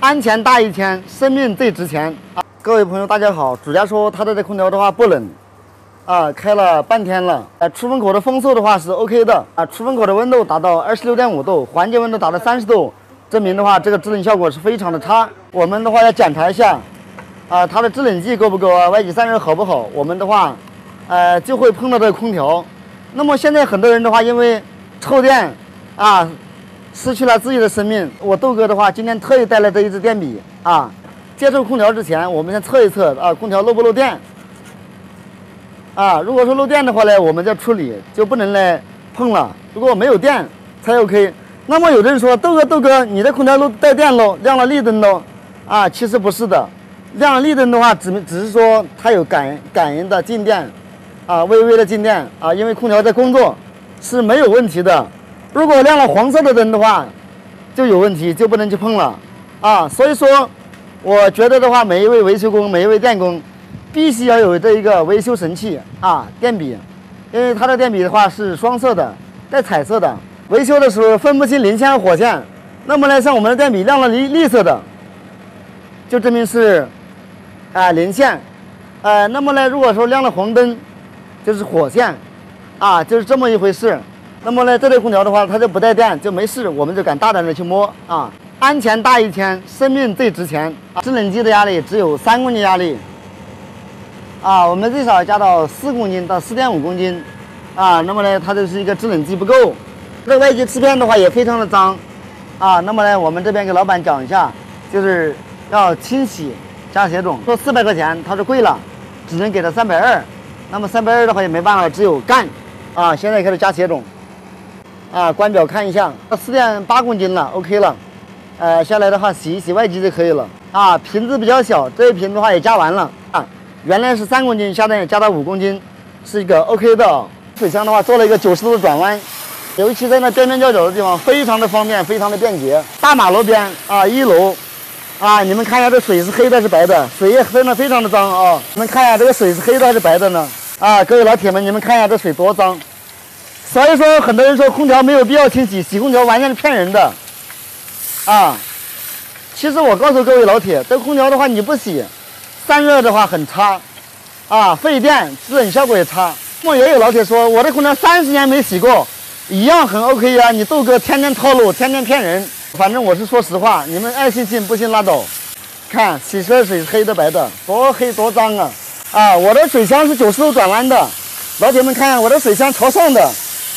安全大于天，生命最值钱啊！各位朋友，大家好。主家说他的这空调的话不冷，开了半天了。出风口的风速的话是 OK 的出风口的温度达到26.5度，环境温度达到30度，证明的话这个制冷效果是非常的差。我们的话要检查一下它的制冷剂够不够外机散热好不好。我们的话就会碰到这个空调。那么现在很多人的话因为臭电失去了自己的生命。我豆哥的话，今天特意带来这一支电笔接触空调之前，我们先测一测空调漏不漏电如果说漏电的话呢，我们就处理，就不能来碰了。如果没有电才 OK。那么有的人说，豆哥，你的空调漏带电喽，亮了绿灯喽其实不是的，亮了绿灯的话，只是说它有感应的静电微微的静电因为空调在工作是没有问题的。如果亮了黄色的灯的话，就有问题，就不能去碰了所以说，我觉得的话，每一位维修工、每一位电工，必须要有这一个维修神器电笔，因为它的电笔的话是双色的，带彩色的。维修的时候分不清零线和火线，那么呢，像我们的电笔亮了绿色的，就证明是零线，那么呢，如果说亮了红灯，就是火线就是这么一回事。那么呢，这类空调的话，它就不带电，就没事，我们就敢大胆的去摸安全大于天，生命最值钱制冷机的压力只有3公斤压力我们最少加到4公斤到4.5公斤那么呢，它就是一个制冷机不够。这个外机漆片的话也非常的脏那么呢，我们这边给老板讲一下，就是要清洗加血种。说400块钱，他说贵了，只能给他320。那么320的话也没办法，只有干现在开始加血种关表看一下，4.8公斤了 ，OK 了。下来的话洗一洗外机就可以了瓶子比较小，这一瓶的话也加完了原来是3公斤，现在也加到5公斤，是一个 OK 的。水箱的话做了一个90度的转弯，尤其在那边边角角的地方非常的方便，非常的便捷。大马路边1楼你们看一下这水是黑的还是白的？水也真的非常的脏你们看一下这个水是黑的还是白的呢？各位老铁们，你们看一下这水多脏。所以说，很多人说空调没有必要清洗，洗空调完全是骗人的其实我告诉各位老铁，这个空调的话你不洗，散热的话很差费电，制冷效果也差。那么也有老铁说，我的空调30年没洗过，一样很 OK 你豆哥天天套路，天天骗人。反正我是说实话，你们爱信信不信拉倒。看洗出来水是黑的白的，多黑多脏我的水箱是90度转弯的，老铁们看看我的水箱朝上的，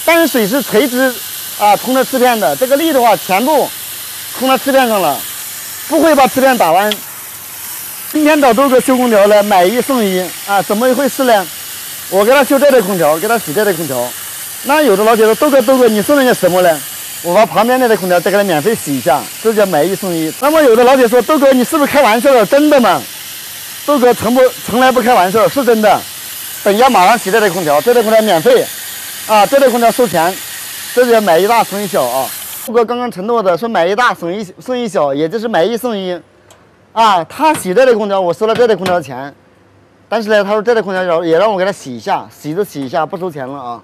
但是水是垂直冲着瓷片的，这个力的话全部冲到瓷片上了，不会把瓷片打弯。今天找豆哥修空调了，买1送1怎么一回事呢？我给他修这类空调，给他洗这类空调。那有的老铁说，豆哥你送人家什么呢？我把旁边那台空调再给他免费洗一下，这叫买1送1。那么有的老铁说，豆哥你是不是开玩笑的？真的吗？豆哥从来不开玩笑，是真的。等一下马上洗这台空调，这台空调免费这类空调收钱，这是买1大送1小豆哥刚刚承诺的说买1大送1小，也就是买1送1他洗这类空调，我收了这类空调的钱，但是呢，他说这类空调也让我给他洗一下，洗一下，不收钱了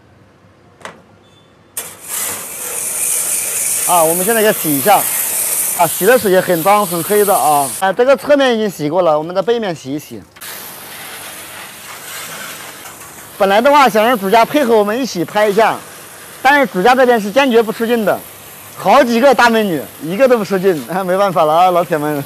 我们现在给它洗一下洗的水也很脏很黑的这个侧面已经洗过了，我们的背面洗一洗。本来的话想让主家配合我们一起拍一下，但是主家这边是坚决不出镜的，好几个大美女，一个都不出镜没办法了老铁们。